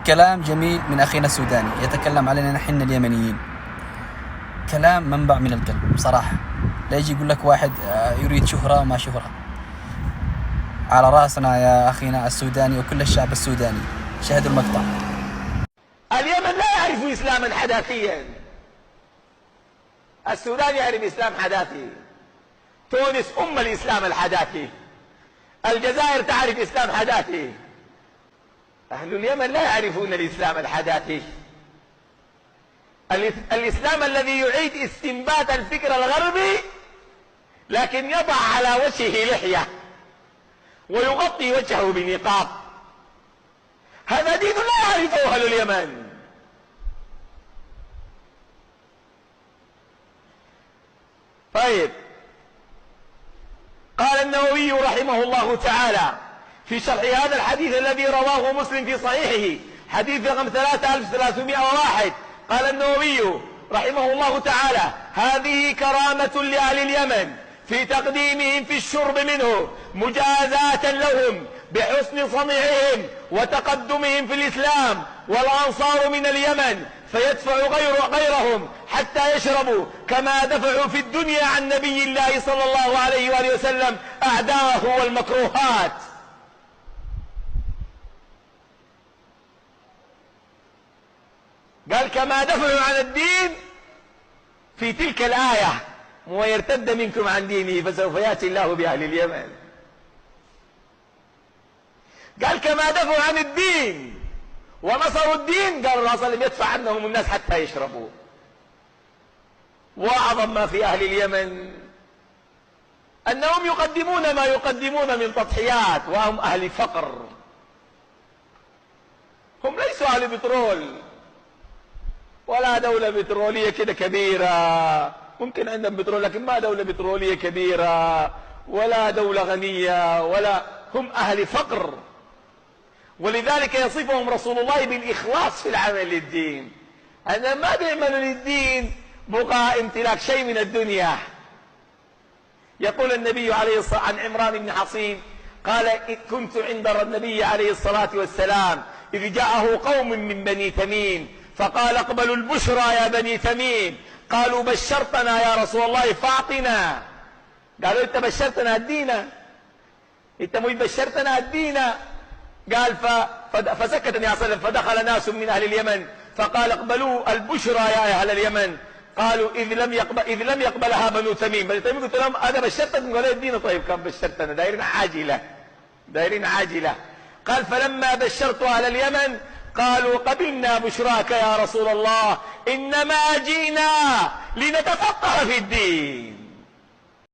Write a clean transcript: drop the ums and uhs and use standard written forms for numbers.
كلام جميل من أخينا السوداني يتكلم علينا نحن اليمنيين، كلام منبع من القلب بصراحة. لا يجي يقول لك واحد يريد شهرة وما شهرة. على رأسنا يا أخينا السوداني وكل الشعب السوداني، شاهدوا المقطع. اليمن لا يعرف إسلاما حداثيا، السودان يعرف إسلام حداثي، تونس الإسلام الحداثي، الجزائر تعرف إسلام حداثي. أهل اليمن لا يعرفون الإسلام الحداثي، الإسلام الذي يعيد استنبات الفكر الغربي لكن يضع على وجهه لحية ويغطي وجهه بنقاب. هذا دين لا يعرفه أهل اليمن. طيب، قال النووي رحمه الله تعالى في شرح هذا الحديث الذي رواه مسلم في صحيحه، حديث رقم 3301، قال النووي رحمه الله تعالى: هذه كرامة لأهل اليمن في تقديمهم في الشرب منه مجازاة لهم بحسن صنيعهم وتقدمهم في الإسلام، والأنصار من اليمن فيدفع غيرهم حتى يشربوا كما دفعوا في الدنيا عن نبي الله صلى الله عليه وآله وسلم أعداءه والمكروهات. قال كما دفعوا عن الدين في تلك الآية: ويرتد منكم عن دينه فسوف يأتي الله بأهل اليمن. قال كما دفعوا عن الدين ونصروا الدين، قال الله صلى الله عليه وسلم يدفع عنهم الناس حتى يشربوا. وأعظم ما في أهل اليمن أنهم يقدمون ما يقدمون من تضحيات، وهم أهل فقر. هم ليسوا أهل بترول ولا دولة بترولية كده كبيرة، ممكن عندهم بترول لكن ما دولة بترولية كبيرة ولا دولة غنية، ولا هم أهل فقر. ولذلك يصفهم رسول الله بالإخلاص في العمل للدين، أن ما بيعملوا للدين بقى امتلاك شيء من الدنيا. يقول النبي عليه الصلاة عن عمران بن حصين قال: كنت عند النبي عليه الصلاة والسلام إذ جاءه قوم من بني تميم فقال: اقبلوا البشرى يا بني تميم. قالوا: بشرتنا يا رسول الله فاعطنا. قالوا: انت بشرتنا ادينا، انت مو بشرتنا ادينا. قال فسكت النبي صلى الله عليه وسلم، فدخل ناس من اهل اليمن فقال: اقبلوا البشرى يا اهل اليمن. قالوا: اذ لم يقبلها بنو تميم. بنو تميم قلت لهم: انا بشرتكم. قالوا: ادينا. طيب كم بشرتنا؟ دايرين عاجله. قال: فلما بشرت اهل اليمن قالوا: قبلنا بشراك يا رسول الله، إنما جئنا لنتفقه في الدين.